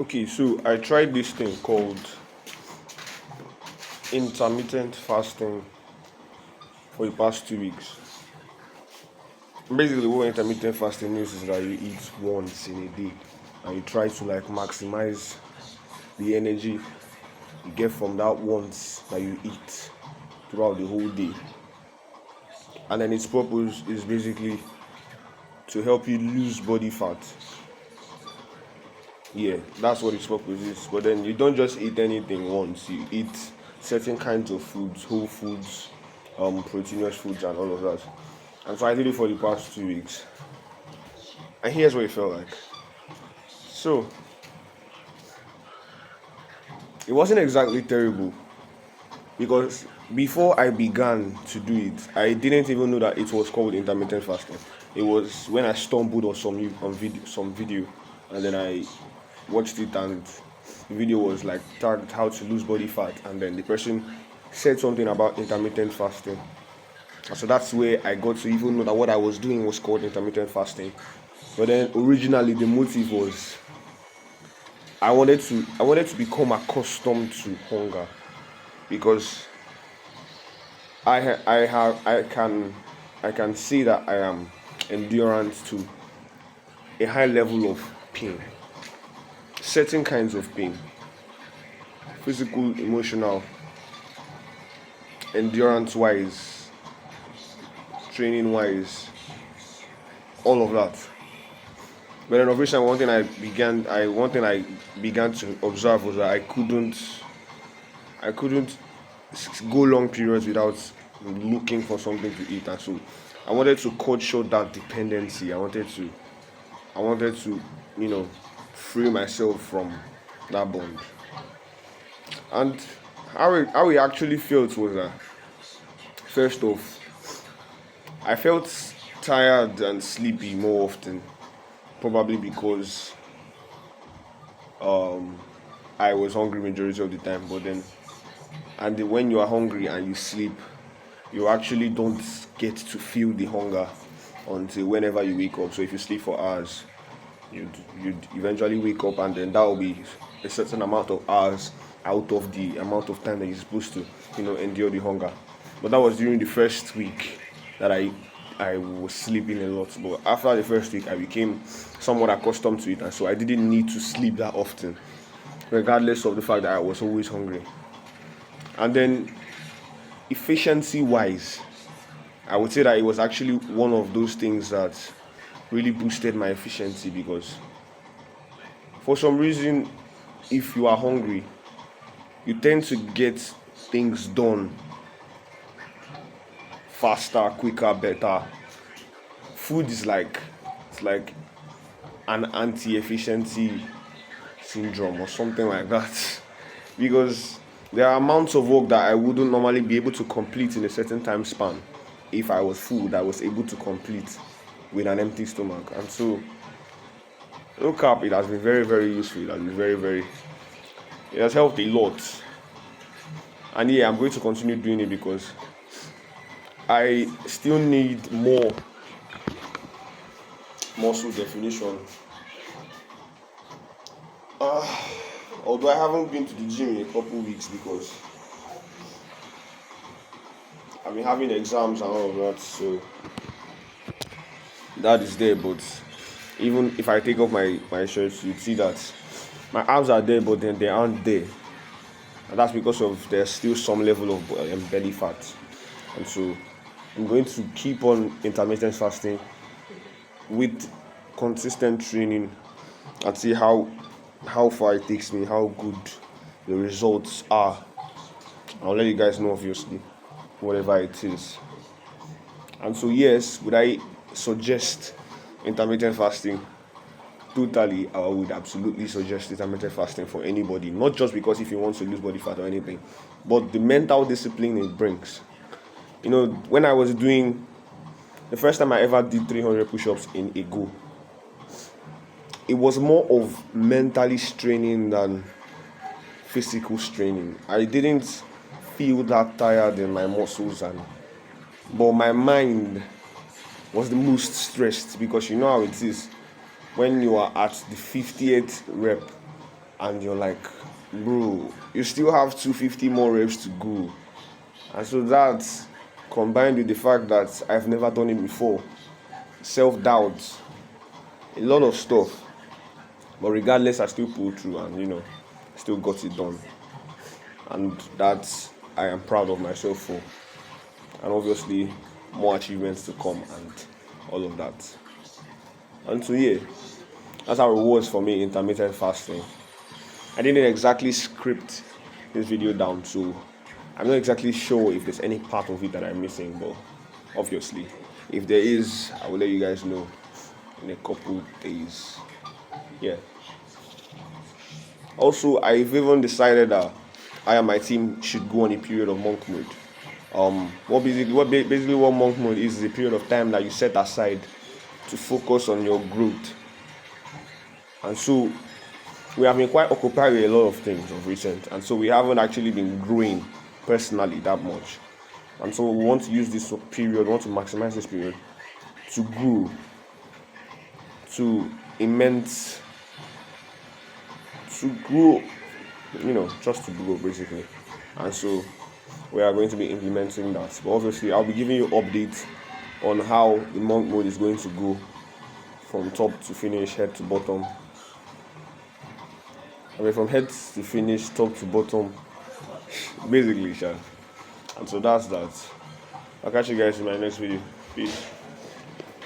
Okay, so I tried this thing called intermittent fasting for the past 2 weeks. Basically, what intermittent fasting means is that you eat once in a day and you try to like maximize the energy you get from that once that you eat throughout the whole day. And then its purpose is basically to help you lose body fat. Yeah, that's what its purpose is. But then you don't just eat anything once. You eat certain kinds of foods, whole foods, proteinous foods, and all of that. And so I did it for the past 2 weeks. And here's what it felt like. So it wasn't exactly terrible because before I began to do it, I didn't even know that it was called intermittent fasting. It was when I stumbled on some video, and then I watched it, and the video was like tagged how to lose body fat, and then the person said something about intermittent fasting. And so that's where I got to even know that what I was doing was called intermittent fasting. But then originally the motive was I wanted to become accustomed to hunger, because I can see that I am endurant to a high level of pain, certain kinds of pain, physical, emotional, endurance wise, training wise, all of that. But then obviously one thing I began to observe was that I couldn't go long periods without looking for something to eat, and so I wanted to cut short that dependency. I wanted to free myself from that bond. And how it actually felt was that, first off, I felt tired and sleepy more often, probably because I was hungry majority of the time. But then, when you are hungry and you sleep, you actually don't get to feel the hunger until whenever you wake up. So if you sleep for hours, you'd eventually wake up, and then that will be a certain amount of hours out of the amount of time that you're supposed to endure the hunger. But that was during the first week that I was sleeping a lot. But after the first week, I became somewhat accustomed to it, and so I didn't need to sleep that often, regardless of the fact that I was always hungry. And then, efficiency wise, I would say that it was actually one of those things that really boosted my efficiency, because for some reason, if you are hungry, you tend to get things done faster, quicker, better. Food is like an anti-efficiency syndrome or something like that, because there are amounts of work that I wouldn't normally be able to complete in a certain time span if I was full, that I was able to complete with an empty stomach. And so, look up, it has been very, very useful. It has been it has helped a lot. And yeah, I'm going to continue doing it because I still need more muscle definition. Although I haven't been to the gym in a couple weeks because I've been having exams and all of that, so that is there. But even if I take off my shirts, you'd see that my abs are there, but then they aren't there. And that's because there's still some level of belly fat. And so I'm going to keep on intermittent fasting with consistent training and see how far it takes me, how good the results are. I'll let you guys know, obviously, whatever it is. And so yes, would I suggest intermittent fasting? Totally, I would absolutely suggest intermittent fasting for anybody, not just because if you want to lose body fat or anything, but the mental discipline it brings. When I was doing the first time I ever did 300 push-ups in a go, it was more of mentally straining than physical straining. I didn't feel that tired in my muscles, but my mind was the most stressed, because you know how it is when you are at the 50th rep and you're like, bro, you still have 250 more reps to go. And so that, combined with the fact that I've never done it before, self-doubt, a lot of stuff. But regardless, I still pulled through and still got it done. And that I am proud of myself for. And obviously, more achievements to come and all of that. And so, yeah, that's how it was for me, intermittent fasting. I didn't exactly script this video down, so I'm not exactly sure if there's any part of it that I'm missing, but obviously, if there is, I will let you guys know in a couple days. Yeah. Also, I've even decided that I and my team should go on a period of monk mode. What monk mode is a period of time that you set aside to focus on your growth. And so we have been quite occupied with a lot of things of recent, and so we haven't actually been growing personally that much. And so we want to use this period, we want to maximize this period to grow, to immense, to grow, just to grow basically. And so we are going to be implementing that. But obviously, I'll be giving you updates on how the monk mode is going to go from top to finish, head to bottom. From head to finish, top to bottom, basically, sure. And so that's that. I'll catch you guys in my next video. Peace.